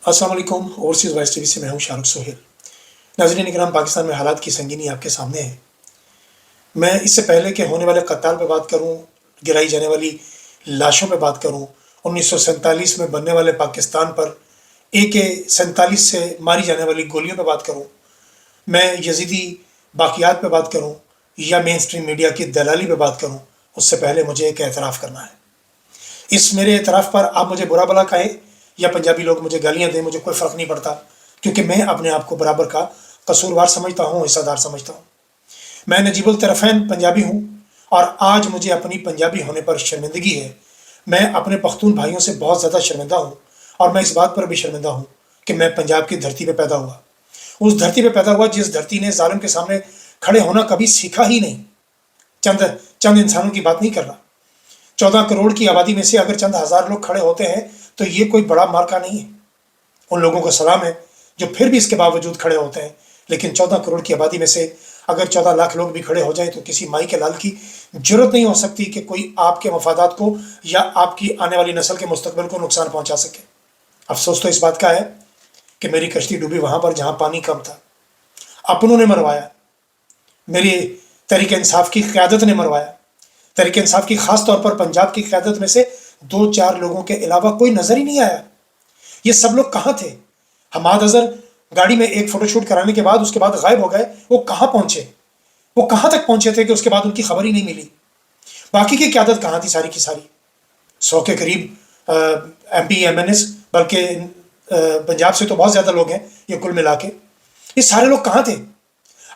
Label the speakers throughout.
Speaker 1: अस्सलाम वालेकुम। Overseas voice TV से मैं हूं शाहरुख सोहेल। नाज़रीन इकराम, पाकिस्तान में हालात की संगीनी आपके सामने है। मैं इससे पहले कि होने वाले कत्ल पे बात करूं, गिराई जाने वाली लाशों पे बात करूं, 1947 में बनने वाले पाकिस्तान पर AK-47 से मारी जाने वाली गोलियों पे बात करूं, मैं यजीदी बाक़ियात पे बात करूं या मेन स्ट्रीम मीडिया की दलाली पे बात करूं, उससे पहले मुझे एक एतराफ़ करना है। इस मेरे एतराफ़ पर आप मुझे बुरा भला कहें या पंजाबी लोग मुझे गालियाँ दें, मुझे कोई फ़र्क नहीं पड़ता, क्योंकि मैं अपने आप को बराबर का कसूरवार समझता हूँ, हिस्सेदार समझता हूँ। मैं नजीबुल तरफ़ैन पंजाबी हूँ और आज मुझे अपनी पंजाबी होने पर शर्मिंदगी है। मैं अपने पख्तून भाइयों से बहुत ज़्यादा शर्मिंदा हूँ और मैं इस बात पर भी शर्मिंदा हूँ कि मैं पंजाब की धरती पर पैदा हुआ, उस धरती पर पैदा हुआ जिस धरती ने ज़ालिम के सामने खड़े होना कभी सीखा ही नहीं। चंद इंसानों की बात नहीं कर रहा। 14 करोड़ की आबादी में से अगर चंद हज़ार लोग खड़े होते हैं तो ये कोई बड़ा मार्का नहीं है। उन लोगों को सलाम है जो फिर भी इसके बावजूद खड़े होते हैं, लेकिन 14 करोड़ की आबादी में से अगर 14 लाख लोग भी खड़े हो जाएं तो किसी माई के लाल की जरूरत नहीं हो सकती कि कोई आपके मफादात को या आपकी आने वाली नस्ल के मुस्तकबिल को नुकसान पहुंचा सके। अफसोस तो इस बात का है कि मेरी कश्ती डूबी वहां पर जहां पानी कम था। अपनों ने मरवाया, मेरी तहरीक इंसाफ की क़यादत ने मरवाया। तहरीक इंसाफ की खास तौर पर पंजाब की क़यादत में से 2-4 लोगों के अलावा कोई नजर ही नहीं आया। ये सब लोग कहाँ थे? हमाद अजहर गाड़ी में एक फोटोशूट कराने के बाद उसके बाद गायब हो गए। वो कहाँ पहुंचे? वो कहाँ तक पहुंचे थे कि उसके बाद उनकी खबर ही नहीं मिली? बाकी की क़यादत कहाँ थी सारी की सारी? 100 के करीब MP MNS, बल्कि पंजाब से तो बहुत ज़्यादा लोग हैं ये कुल मिला के। ये सारे लोग कहाँ थे?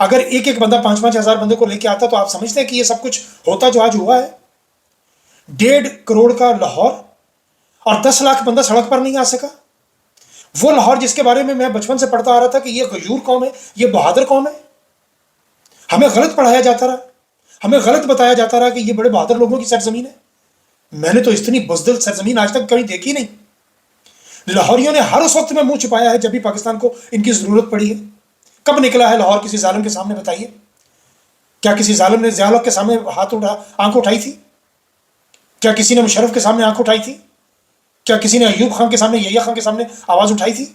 Speaker 1: अगर एक एक बंदा 5-5 हज़ार बंदे को लेके आता तो आप समझते हैं कि ये सब कुछ होता जो आज हुआ है? 1.5 करोड़ का लाहौर और 10 लाख बंदा सड़क पर नहीं आ सका। वो लाहौर जिसके बारे में मैं बचपन से पढ़ता आ रहा था कि ये गयूर कौम है, ये बहादुर कौम है। हमें गलत पढ़ाया जाता रहा, हमें गलत बताया जाता रहा कि ये बड़े बहादुर लोगों की सरजमीन है। मैंने तो इतनी बुज़दिल सरजमीन आज तक कभी देखी नहीं। लाहौरियों ने हर उस वक्त में मुंह छुपाया है जब भी पाकिस्तान को इनकी जरूरत पड़ी है। कब निकला है लाहौर किसी जालिम के सामने? बताइए, क्या किसी जालिम ने ज़िया के सामने आंख उठाई थी? क्या किसी ने मुशर्रफ के सामने आंख उठाई थी? क्या किसी ने अयूब खान के सामने, यहिया खान के सामने आवाज उठाई थी?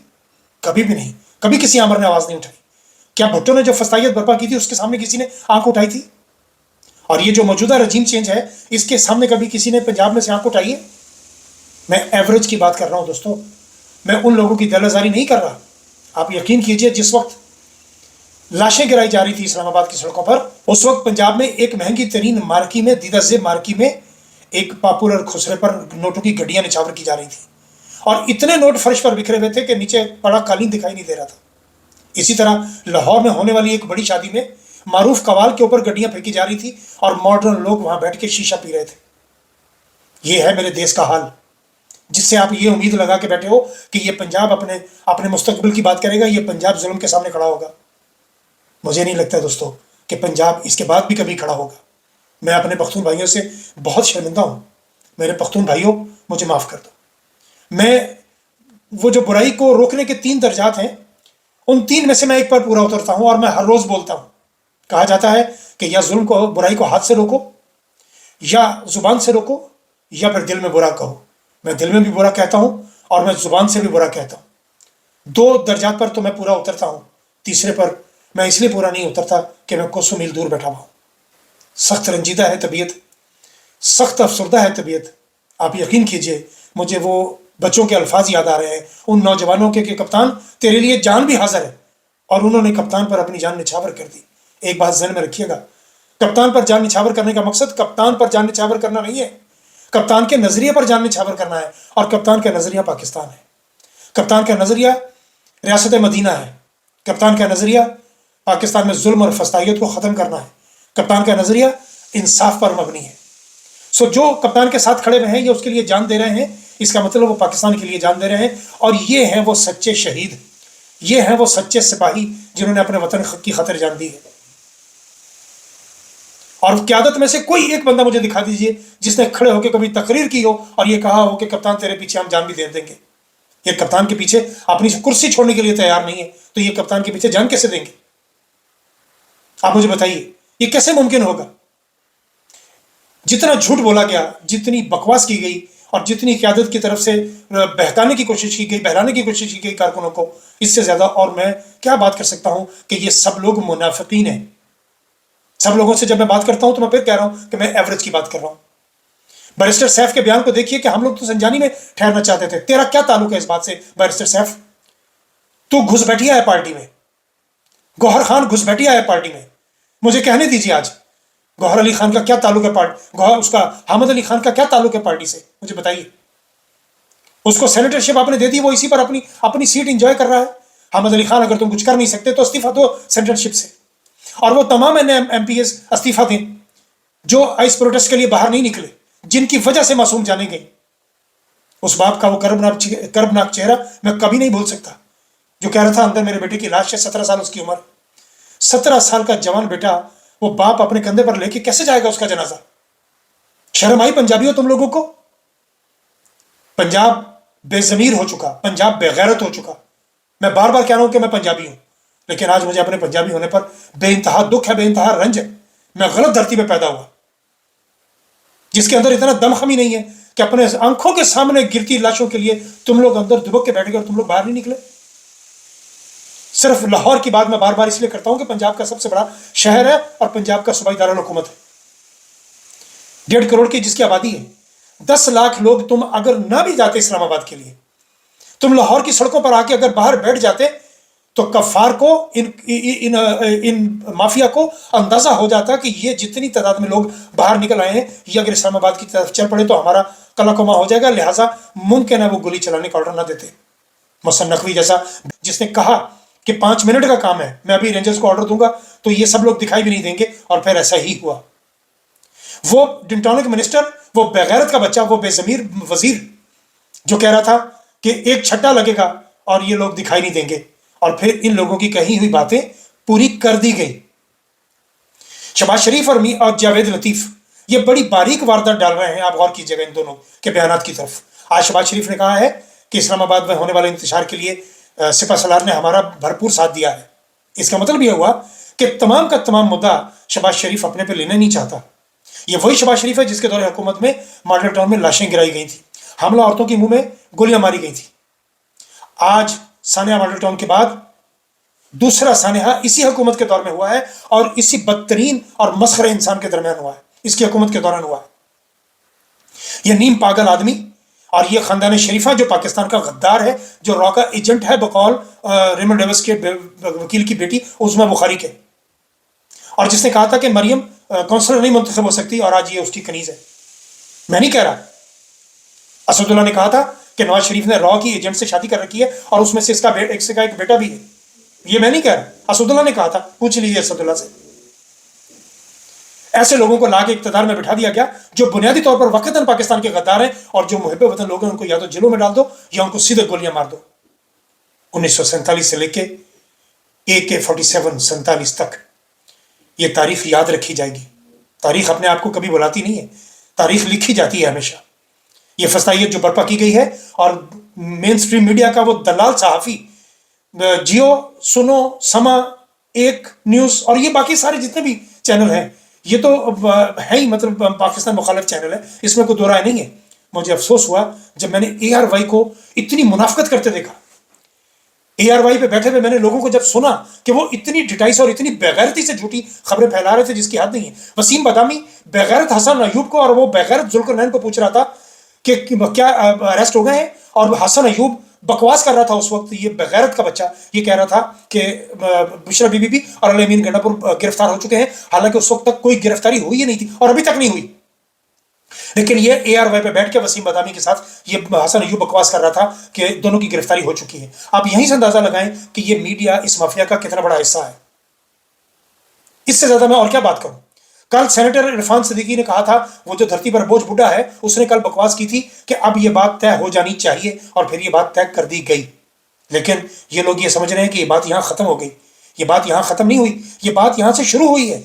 Speaker 1: कभी भी नहीं। कभी किसी आमर ने आवाज नहीं उठाई। क्या भुट्टो ने जो फसाइयत बर्पा की थी उसके सामने किसी ने आंख उठाई थी? और ये जो मौजूदा रजीम चेंज है इसके सामने कभी किसी ने पंजाब में से आंख उठाई है? मैं एवरेज की बात कर रहा हूं दोस्तों, मैं उन लोगों की दलजारी नहीं कर रहा। आप यकीन कीजिए, जिस वक्त लाशें गिराई जा रही थी इस्लामाबाद की सड़कों पर, उस वक्त पंजाब में एक महंगी तरीन मार्की में, दीदा ज़ेब मार्की में, एक पॉपुलर खुसरे पर नोटों की गड्डियां निछावर की जा रही थी और इतने नोट फर्श पर बिखरे हुए थे कि नीचे बड़ा कालीन दिखाई नहीं दे रहा था। इसी तरह लाहौर में होने वाली एक बड़ी शादी में मारूफ कवाल के ऊपर गड्डियां फेंकी जा रही थी और मॉडर्न लोग वहां बैठ के शीशा पी रहे थे। ये है मेरे देश का हाल, जिससे आप ये उम्मीद लगा के बैठे हो कि ये पंजाब अपने मुस्तकबिल की बात करेगा, ये पंजाब जुल्म के सामने खड़ा होगा। मुझे नहीं लगता दोस्तों कि पंजाब इसके बाद भी कभी खड़ा होगा। मैं अपने पख्तून भाइयों से बहुत शर्मिंदा हूँ। मेरे पख्तून भाइयों, मुझे माफ़ कर दो। मैं वो जो बुराई को रोकने के 3 दर्जात हैं, उन 3 में से मैं एक पर पूरा उतरता हूँ और मैं हर रोज़ बोलता हूँ। कहा जाता है कि या जुल्म को, बुराई को हाथ से रोको, या ज़ुबान से रोको, या फिर दिल में बुरा कहो। मैं दिल में भी बुरा कहता हूँ और मैं ज़ुबान से भी बुरा कहता हूँ। 2 दर्जात पर तो मैं पूरा उतरता हूँ, तीसरे पर मैं इसलिए पूरा नहीं उतरता कि मैं कोसों मील दूर बैठा हुआ हूँ। सख्त रंजीदा है तबीयत, सख्त अफसरदा है तबीयत। आप यकीन कीजिए, मुझे वो बच्चों के अल्फाज याद आ रहे हैं, उन नौजवानों के कि कप्तान तेरे लिए जान भी हाजिर है, और उन्होंने कप्तान पर अपनी जान निछावर कर दी। एक बात ज़हन में रखिएगा, कप्तान पर जान निछावर करने का मकसद कप्तान पर जान निछावर करना नहीं है, कप्तान के नज़रिए पर जान निछावर करना है। और कप्तान का नज़रिया पाकिस्तान है, कप्तान का नज़रिया रियासत मदीना है, कप्तान का नज़रिया पाकिस्तान में जुल्म और फसाइयत को ख़त्म करना है, कप्तान का नज़रिया इंसाफ पर मबनी है। सो जो कप्तान के साथ खड़े हुए हैं, ये उसके लिए जान दे रहे हैं, इसका मतलब वो पाकिस्तान के लिए जान दे रहे हैं। और ये हैं वो सच्चे शहीद, ये हैं वो सच्चे सिपाही जिन्होंने अपने वतन की खतर जान दी है। और क़यादत में से कोई एक बंदा मुझे दिखा दीजिए जिसने खड़े होकर कभी तकरीर की हो और ये कहा हो कि कप्तान तेरे पीछे हम जान भी दे देंगे। ये कप्तान के पीछे अपनी कुर्सी छोड़ने के लिए तैयार नहीं है, तो ये कप्तान के पीछे जान कैसे देंगे? आप मुझे बताइए, ये कैसे मुमकिन होगा? जितना झूठ बोला गया, जितनी बकवास की गई, اور جتنی قیادت کی طرف سے بہکانے کی کوشش کی گئی، بہلانے کی کوشش کی گئی کارکنوں کو، اس سے زیادہ اور میں کیا بات کر سکتا ہوں کہ یہ سب لوگ منافقین ہیں۔ سب لوگوں سے جب میں بات کرتا ہوں تو میں پھر کہہ رہا ہوں کہ میں ایوریج کی بات کر رہا ہوں۔ بیرسٹر سیف کے بیان کو دیکھیے کہ ہم لوگ تو سنجانی میں ٹھہرنا چاہتے تھے، تیرا کیا تعلق ہے اس بات سے بیرسٹر سیف؟ تو گھس بیٹھیا ہے پارٹی میں، گوہر خان گھس بیٹھیا ہے پارٹی میں، مجھے کہنے دیجیے آج گوہر علی خان کا کیا تعلق ہے اس کا حامد علی خان کا کیا تعلق ہے پارٹی سے؟ مجھے بتائیے۔ اس کو سینیٹرشپ آپ نے دے دی، وہ اسی پر اپنی سیٹ انجوائے کر رہا ہے۔ حامد علی خان، اگر تم کچھ کر نہیں سکتے تو استعفیٰ دو سینیٹرشپ سے، اور وہ تمام ایم پی ایس استعفیٰ دیں جو اس پروٹیسٹ کے لیے باہر نہیں نکلے، جن کی وجہ سے معصوم جانے گئی۔ اس باپ کا وہ کربناک چہرہ میں کبھی نہیں بھول سکتا، جو کہہ رہا تھا اندر میرے بیٹے کی لاش ہے، 17 سال اس کی عمر، 17 سال کا جوان بیٹا، وہ باپ اپنے کندھے پر لے کے کیسے جائے گا اس کا جنازہ؟ شرم آئی پنجابیوں تم لوگوں کو؟ پنجاب بے ضمیر ہو چکا، پنجاب بے غیرت ہو چکا۔ میں بار بار کہہ رہا ہوں کہ میں پنجابی ہوں، لیکن آج مجھے اپنے پنجابی ہونے پر بے انتہا دکھ ہے، بے انتہا رنج ہے۔ میں غلط دھرتی پہ پیدا ہوا، جس کے اندر اتنا دم خمی نہیں ہے کہ اپنے آنکھوں کے سامنے گرتی لاشوں کے لیے تم لوگ اندر دبک کے بیٹھ گئے اور تم لوگ باہر نہیں نکلے۔ صرف لاہور کی بات میں بار بار اس لیے کرتا ہوں کہ پنجاب کا سب سے بڑا شہر ہے اور پنجاب کا صوبائی دارالحکومت ہے، 1.5 کروڑ کی جس کی آبادی ہے۔ 10 لاکھ لوگ تم اگر نہ بھی جاتے اسلام آباد کے لیے، تم لاہور کی سڑکوں پر آ کے اگر باہر بیٹھ جاتے تو کفار کو، ان مافیا کو اندازہ ہو جاتا کہ یہ جتنی تعداد میں لوگ باہر نکل آئے ہیں، یہ اگر اسلام آباد کی طرف چل پڑے تو ہمارا کلا کما ہو جائے گا، لہٰذا ممکن ہے وہ گولی چلانے کا آرڈر نہ دیتے۔ محسن نقوی جیسا جس نے کہا کہ 5 منٹ کا کام ہے، میں ابھی رینجرز کو آرڈر دوں گا تو یہ سب لوگ دکھائی بھی نہیں دیں گے، اور پھر ایسا ہی ہوا۔ وہ ڈنٹونک منسٹر، وہ بغیرت کا بچہ، وہ بے ضمیر وزیر جو کہہ رہا تھا کہ ایک چھٹا لگے گا اور یہ لوگ دکھائی نہیں دیں گے، اور پھر ان لوگوں کی کہی ہوئی باتیں پوری کر دی گئی۔ شہباز شریف اور جاوید لطیف یہ بڑی باریک واردات ڈال رہے ہیں، آپ غور کیجیے گا ان دونوں کے بیانات کی طرف۔ آج شہباز شریف نے کہا ہے کہ اسلام آباد میں ہونے والے انتشار کے لیے سپہ سالار نے ہمارا بھرپور ساتھ دیا ہے۔ اس کا مطلب یہ ہوا کہ تمام کا تمام مدعا شہباز شریف اپنے پہ لینا نہیں چاہتا۔ یہ وہی شہباز شریف ہے جس کے دور حکومت میں ماڈل ٹاؤن میں لاشیں گرائی گئی تھیں، حاملہ عورتوں کے منہ میں گولیاں ماری گئی تھیں۔ آج سانحہ ماڈل ٹاؤن کے بعد دوسرا سانحہ اسی حکومت کے دور میں ہوا ہے، اور اسی بدترین اور مسخرے انسان کے درمیان ہوا ہے، اس کی حکومت کے دوران ہوا ہے۔ یہ نیم پاگل آدمی اور یہ خاندان شریفہ جو پاکستان کا غدار ہے، جو را کا ایجنٹ ہے بقول ریمنڈ ڈیوس کے وکیل کی بیٹی عظمیٰ بخاری کے، اور جس نے کہا تھا کہ مریم کونسلر نہیں منتخب ہو سکتی، اور آج یہ اس کی کنیز ہے۔ میں نہیں کہہ رہا، اسد اللہ نے کہا تھا کہ نواز شریف نے را کی ایجنٹ سے شادی کر رکھی ہے اور اس میں سے اس کا ایک بیٹا بھی ہے، یہ میں نہیں کہہ رہا، اسد اللہ نے کہا تھا، پوچھ لیجیے اسد اللہ سے۔ ایسے لوگوں کو لا کے اقتدار میں بٹھا دیا گیا جو بنیادی طور پر وقتاً پاکستان کے غدار ہیں، اور جو محب وطن لوگ ہیں ان کو یا تو جیلوں میں ڈال دو یا ان کو سیدھے گولیاں مار دو۔ 1947 سے لے کے AK-47 47 تک یہ تاریخ یاد رکھی جائے گی۔ تاریخ اپنے آپ کو کبھی بلاتی نہیں ہے، تاریخ لکھی جاتی ہے ہمیشہ۔ یہ فسادیت جو برپا کی گئی ہے، اور مین سٹریم میڈیا کا وہ دلال صحافی جیو، سنو، سما، ایک نیوز اور یہ باقی سارے جتنے بھی چینل ہیں، یہ تو ہے ہی مطلب پاکستان مخالف چینل ہے، اس میں کوئی دو رائے نہیں ہے۔ مجھے افسوس ہوا جب میں نے ARY کو اتنی منافقت کرتے دیکھا۔ ARY پہ بیٹھے ہوئے میں نے لوگوں کو جب سنا کہ وہ اتنی ڈٹائی سے اور اتنی بغیرتی سے جھوٹی خبریں پھیلا رہے تھے جس کی حد نہیں ہے۔ وسیم بادامی بغیرت حسن ایوب کو اور وہ بغیرت ذوالقرنین کو پوچھ رہا تھا کہ کیا اریسٹ ہو گئے ہیں، اور حسن ایوب بکواس کر رہا تھا اس وقت۔ یہ بغیرت کا بچہ یہ کہہ رہا تھا کہ بشرا بی بی بھی اور الامین گنڈا پور گرفتار ہو چکے ہیں، حالانکہ اس وقت تک کوئی گرفتاری ہوئی ہی نہیں تھی اور ابھی تک نہیں ہوئی۔ لیکن یہ ARY پہ بیٹھ کے وسیم بادامی کے ساتھ یہ حسن ایوب بکواس کر رہا تھا کہ دونوں کی گرفتاری ہو چکی ہے۔ آپ یہیں سے اندازہ لگائیں کہ یہ میڈیا اس مافیا کا کتنا بڑا حصہ ہے۔ اس سے زیادہ میں اور کیا بات کروں۔ کل سینیٹر عرفان صدیقی نے کہا تھا، وہ جو دھرتی پر بوجھ بڈھا ہے، اس نے کل بکواس کی تھی کہ اب یہ بات طے ہو جانی چاہیے، اور پھر یہ بات طے کر دی گئی۔ لیکن یہ لوگ یہ سمجھ رہے ہیں کہ یہ بات یہاں ختم ہو گئی۔ یہ بات یہاں ختم نہیں ہوئی، یہ بات یہاں سے شروع ہوئی ہے۔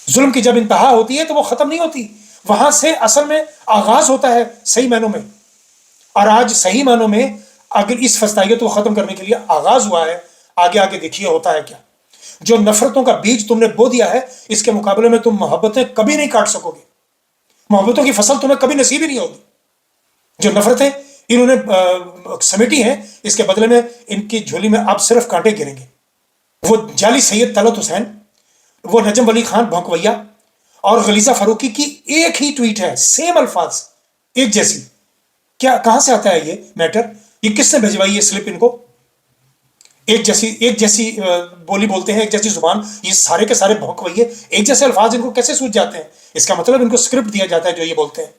Speaker 1: ظلم کی جب انتہا ہوتی ہے تو وہ ختم نہیں ہوتی، وہاں سے اصل میں آغاز ہوتا ہے صحیح معنوں میں۔ اور آج صحیح معنوں میں اگر اس فسادیت کو ختم کرنے کے لیے آغاز ہوا ہے، آگے آگے دیکھیے ہوتا ہے کیا۔ جو نفرتوں کا بیج تم نے بو دیا ہے، اس کے مقابلے میں تم محبتیں کبھی نہیں کاٹ سکو گے۔ मोहब्बतों की फसल तुम्हें कभी नसीब ही नहीं होगी। जो नफरतें इन्होंने समेटी हैं, इसके बदले में इनकी झोली में अब सिर्फ कांटे गिरेंगे। वो जाली सैयद तलत हुसैन, वो नजम वली खान भौंकवैया और गलीजा फारूकी की एक ही ट्वीट है, सेम अल्फाज, एक जैसी। क्या कहां से आता है ये मैटर? ये किसने भिजवाई ये स्लिप इनको? एक जैसी बोली बोलते हैं, एक जैसी जुबान, ये सारे के सारे भौंकवैये, एक जैसे अल्फाज इनको कैसे सूझ जाते हैं? इसका मतलब इनको स्क्रिप्ट दिया जाता है जो ये बोलते हैं।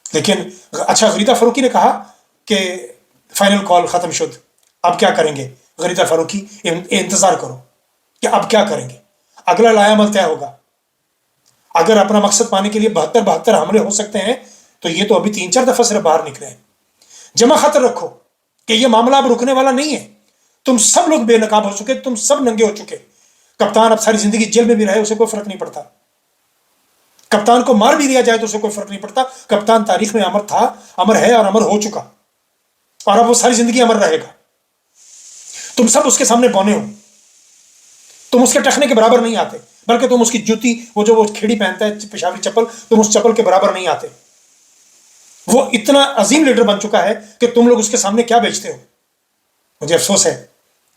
Speaker 1: लेकिन अच्छा, गलीजा फारूकी ने कहा कि फाइनल कॉल खत्म शुद्ध, अब क्या करेंगे? गलीजा फारूकी, इंतजार करो कि अब क्या करेंगे, अगला लायामल तय होगा। अगर अपना मकसद पाने के लिए 72 हमले हो सकते हैं, तो ये तो अभी 3-4 दफा सिर्फ बाहर निकले हैं। जमा खतर रखो कि ये मामला अब रुकने वाला नहीं है। तुम सब लोग बेनकाब हो चुके, तुम सब नंगे हो चुके। कप्तान अब सारी जिंदगी जेल में भी रहे, उसे कोई फर्क नहीं पड़ता। कप्तान को मार भी दिया जाए तो उसे कोई फर्क नहीं पड़ता। कप्तान तारीख में अमर था, अमर है और अमर हो चुका, और अब वो सारी जिंदगी अमर रहेगा। तुम सब उसके सामने बौने हो, तुम उसके टखने के बराबर नहीं आते, बल्कि तुम उसकी जूती, वो खेड़ी पहनता है पेशावरी चप्पल, तुम उस चप्पल के बराबर नहीं आते। वो इतना अजीम लीडर बन चुका है कि तुम लोग उसके सामने क्या बेचते हो। मुझे अफसोस है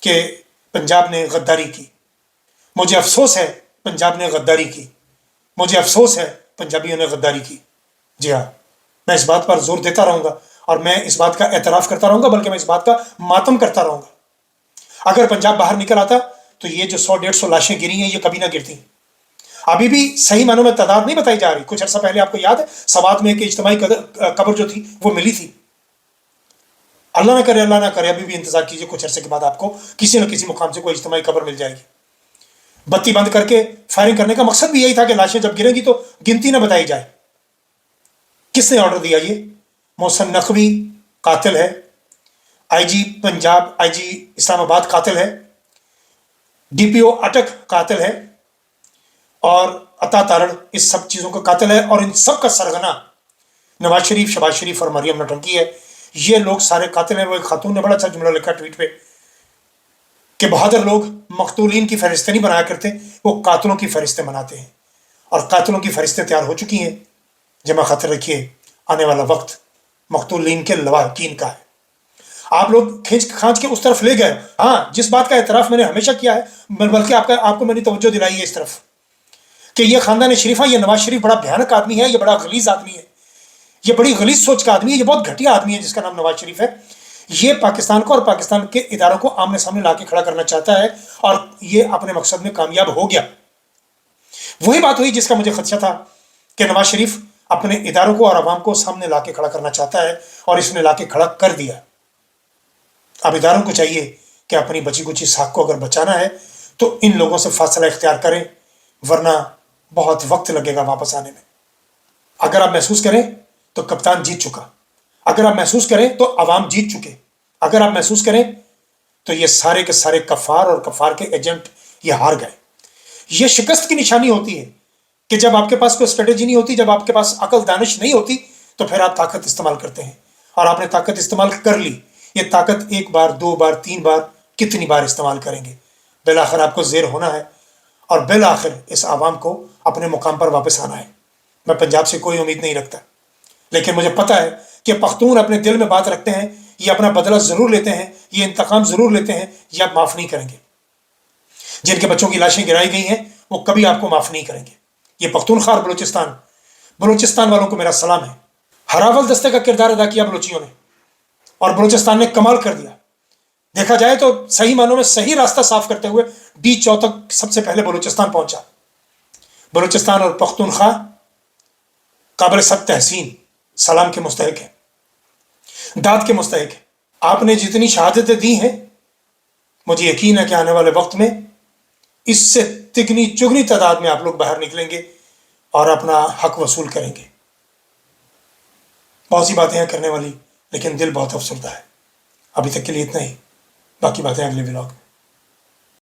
Speaker 1: कि पंजाब ने गद्दारी की, मुझे अफसोस है पंजाब ने गद्दारी की, मुझे अफसोस है पंजाबियों ने गद्दारी की। जी हाँ, मैं इस बात पर जोर देता रहूंगा और मैं इस बात का एतराफ़ करता रहूंगा, बल्कि मैं इस बात का मातम करता रहूंगा। अगर पंजाब बाहर निकल आता तो ये जो 100-150 लाशें गिरी हैं, ये कभी ना गिरती। अभी भी सही मानों में तादाद नहीं बताई जा रही। कुछ अर्सा पहले आपको याद है, सवात में एक इज्तिमाई कब्र जो थी वो मिली थी। अल्लाह ना करे अभी भी इंतजार कीजिए, कुछ अरसे के बाद आपको किसी न किसी मुकाम से कोई इज्तिमाई कब्र मिल जाएगी। बत्ती बंद करके फायरिंग करने का मकसद भी यही था कि लाशें जब गिरेंगी तो गिनती ना बताई जाए। किसने ऑर्डर दिया? ये मोहसिन नकवी कातिल है, आईजी पंजाब, आईजी इस्लामाबाद कातिल है, डीपीओ अटक कातिल है, और अता तारड़ इस सब चीज़ों का कातिल है। और इन सब का सरगना नवाज शरीफ, शहबाज शरीफ और मरियम नौटंकी है। ये लोग सारे कातिल हैं। वो एक खातून ने बड़ा अच्छा जुमला लिखा ट्वीट पे कि बहादुर लोग मकतूलीन की फहरिस्तें नहीं बनाया करते, वो कातिलों की फहरिस्तें बनाते हैं। और कातिलों की फहरिस्तें तैयार हो चुकी हैं। जमा खातिर रखिए, आने वाला वक्त मकतूलीन के लवाकिन का है। आप लोग खींच खांच के उस तरफ ले गए। हाँ, जिस बात का एतराफ़ मैंने हमेशा किया है, बल्कि आपको मैंने तवज्जो दिलाई है इस तरफ कि ये खानदान शरीफा, ये नवाज शरीफ बड़ा भयानक आदमी है, ये बड़ा गलीज आदमी है, ये बड़ी गलीज सोच का आदमी है, ये बहुत घटिया आदमी है जिसका नाम नवाज शरीफ है। ये पाकिस्तान को और पाकिस्तान के इदारों को आमने सामने ला के खड़ा करना चाहता है, और ये अपने मकसद में कामयाब हो गया। वही बात हुई जिसका मुझे खदशा था कि नवाज शरीफ अपने इदारों को और आवाम को सामने ला के खड़ा करना चाहता है, और इसने ला के खड़ा कर दिया। अब इदारों को चाहिए कि अपनी बची कुची साख को अगर बचाना है तो इन लोगों से फासला इख्तियार करें, वरना बहुत वक्त लगेगा वापस आने में। अगर आप महसूस करें तो कप्तान जीत चुका, अगर आप महसूस करें तो अवाम जीत चुके, अगर आप महसूस करें तो ये सारे के सारे कफ़ार और कफ़ार के एजेंट ये हार गए। ये शिकस्त की निशानी होती है कि जब आपके पास कोई स्ट्रेटेजी नहीं होती, जब आपके पास अकल दानिश नहीं होती, तो फिर आप ताकत इस्तेमाल करते हैं। और आपने ताकत इस्तेमाल कर ली। ये ताकत 1 बार 2 बार 3 बार कितनी बार इस्तेमाल करेंगे? बिलाखिर आपको ज़ेर होना है और बिलाखिर इस आवाम को अपने मुकाम पर वापस आना है। मैं पंजाब से कोई उम्मीद नहीं रखता, लेकिन मुझे पता है कि पख्तून अपने दिल में बात रखते हैं, ये अपना बदला ज़रूर लेते हैं, ये इंतकाम ज़रूर लेते हैं, ये आप माफ़ नहीं करेंगे। जिनके बच्चों की लाशें गिराई गई हैं वो कभी आपको माफ़ नहीं करेंगे। ये पख्तूनख्वा बलूचिस्तान वालों को मेरा सलाम है। हरावल दस्ते का किरदार अदा किया बलूचियों ने, और बलूचिस्तान ने कमाल कर दिया। देखा जाए तो सही मानों में सही रास्ता साफ करते हुए D4 तक सबसे पहले बलूचिस्तान पहुंचा। बलूचिस्तान और पख्तूनख्वा काबिल सब तहसीन, सलाम के मुस्तहिक है, दाद के मुस्तहिक है। आपने जितनी शहादतें दी हैं, मुझे यकीन है कि आने वाले वक्त में इससे तिगनी चुगनी तादाद में आप लोग बाहर निकलेंगे और अपना हक वसूल करेंगे। बहुत सी बातें हैं करने वाली, लेकिन दिल बहुत अफसरदा है। अभी तक के लिए इतना ही, बाकी बातें अगले व्लॉग में।